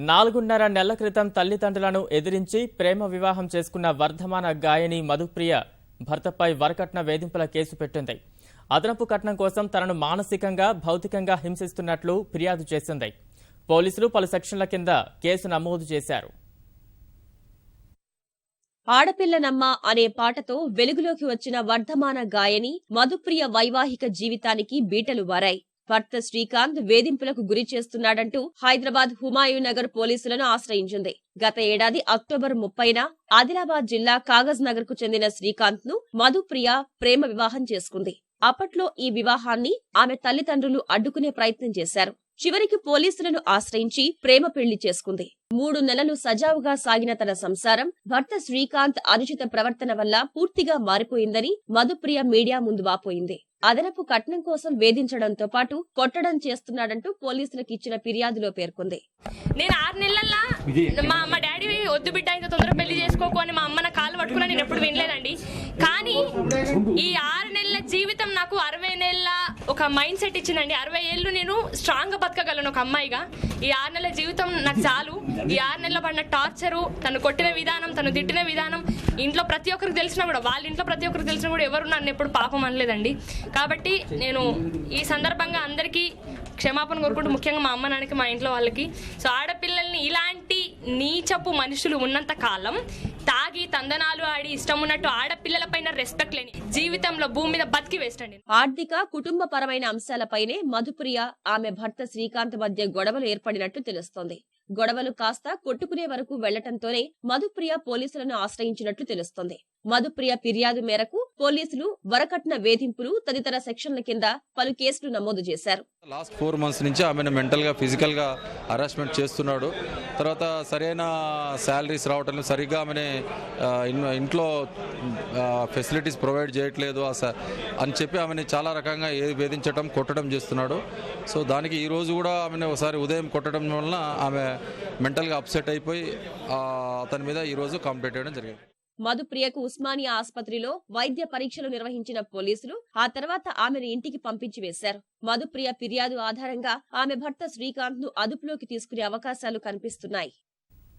4.5 నెలల క్రితం తల్లిదండ్రులను ఎదిరించి ప్రేమ వివాహం చేసుకున్న వర్ధమాన గాయని మధుప్రియ భర్తపై వరకట్న వేధింపుల కేసు పెట్టింది. అదనపు కట్నం కోసం తనను మానసికంగా, భౌతికంగా హింసిస్తున్నట్లు ఫిర్యాదు చేసింది. పోలీసులు పలు సెక్షన్ల కింద కేసు నమోదు చేశారు. ఆడపిల్లనమ్మ అనే పాటతో వెలుగులోకి వచ్చిన వర్ధమాన గాయని మధుప్రియ వైవాహిక జీవితానికి బీటలు వారాయి. భర్త శ్రీకాంత్ వేధింపులకు గురి చేస్తున్నాడంటూ హైదరాబాద్ హుమాయూన్ నగర్ పోలీసులను ఆశ్రయించింది. గత ఏడాది అక్టోబర్ 30న ఆదిలాబాద్ జిల్లా కాగజ్ నగర్ కు చెందిన శ్రీకాంత్ ను మధుప్రియ ప్రేమ వివాహం చేసుకుంది. అప్పట్లో ఈ వివాహాన్ని ఆమె తల్లిదండ్రులు అడ్డుకునే ప్రయత్నం చేశారు. చివరికి పోలీసులను ఆశ్రయించి ప్రేమ పెళ్లి చేసుకుంది. 3 నెలలు సజావుగా సాగిన తన సంసారం భర్త శ్రీకాంత్ అనుచిత ప్రవర్తన వల్ల పూర్తిగా మారిపోయిందని మధుప్రియ మీడియా ముందు వాపోయింది. అదనపు కట్నం కోసం వేధించడంతో పాటు కొట్టడం చేస్తున్నాడంటూ పోలీసులకు ఇచ్చిన ఫిర్యాదులో పేర్కొంది. నేను 6 నెలల్లో మా డాడీ వద్దు బిడ్డ ఇంత తొందర పెళ్లి చేసుకోకు అని మా అమ్మ నా కాళ్ళు పట్టుకున్నా నేను ఎప్పుడు వినలేదండి. కానీ ఈ 6 నెలల జీవితం నాకు 60 నెలల ఒక మైండ్ సెట్ ఇచ్చిందండి. 60 ఏళ్ళు నేను స్ట్రాంగ్ గా బతకగలను ఒక అమ్మాయిగా. ఈ 6 నెలల జీవితం నాకు చాలు. ఈ 6 నెలల పడిన టార్చరు, తను కొట్టిన విధానం, తను తిట్టిన విధానం ఇంట్లో ప్రతి ఒక్కరికి తెలిసినా కూడా, వాళ్ళ ఇంట్లో ప్రతి ఒక్కరికి తెలిసినా కూడా ఎవరు నన్ను ఎప్పుడు పాపం అనలేదండి. కాబట్టి నేను ఈ సందర్భంగా అందరికీ క్షమాపణ కోరుకుంటూ, ముఖ్యంగా మా అమ్మ నాన్నకి, మా ఇంట్లో వాళ్ళకి. సో ఆడపిల్లల్ని ఇలాంటి నీచపు మనుషులు ఉన్నంత కాలం తాగి తందనాలు ఆడి ఇష్టం ఉన్నట్టు ఆడపిల్లల పైన రెస్పెక్ట్ లేని జీవితంలో భూమి మీద బతికి వేస్ట్ అండి. ఆర్థిక, కుటుంబ పరమైన అంశాలపైనే మధుప్రియ, ఆమె భర్త శ్రీకాంత్ మధ్య గొడవలు ఏర్పడినట్టు తెలుస్తోంది. గొడవలు కాస్త కొట్టుకునే వరకు వెళ్లటంతోనే మధుప్రియ పోలీసులను ఆశ్రయించినట్లు తెలుస్తోంది. మధుప్రియ ఫిర్యాదు మేరకు పోలీసులు వరకట్న వేధింపులు తదితర సెక్షన్ల కింద పలు కేసులు నమోదు చేశారు. లాస్ట్ 4 months నుంచి ఆమెను మెంటల్ గా, ఫిజికల్ గా హరాస్మెంట్ చేస్తున్నాడు. తర్వాత సరైన శాలరీస్ రావటం, సరిగ్గా ఆమెని ఇంట్లో ఫెసిలిటీస్ ప్రొవైడ్ చేయట్లేదు అని చెప్పి ఆమెని చాలా రకంగా వేధించడం, కొట్టడం చేస్తున్నాడు. సో దానికి ఈ రోజు కూడా ఆమెను ఒకసారి ఉదయం కొట్టడం వలన ఆమె మెంటల్గా అప్సెట్ అయిపోయి అతని మీద ఈ రోజు కంప్లైంట్ చేయడం జరిగింది. మధుప్రియకు ఉస్మానియా ఆసుపత్రిలో వైద్య పరీక్షలు నిర్వహించిన పోలీసులు ఆ తర్వాత ఆమెను ఇంటికి పంపించి వేశారు. మధుప్రియ ఫిర్యాదు ఆధారంగా ఆమె భర్త శ్రీకాంత్ ను అదుపులోకి తీసుకునే అవకాశాలు కనిపిస్తున్నాయి.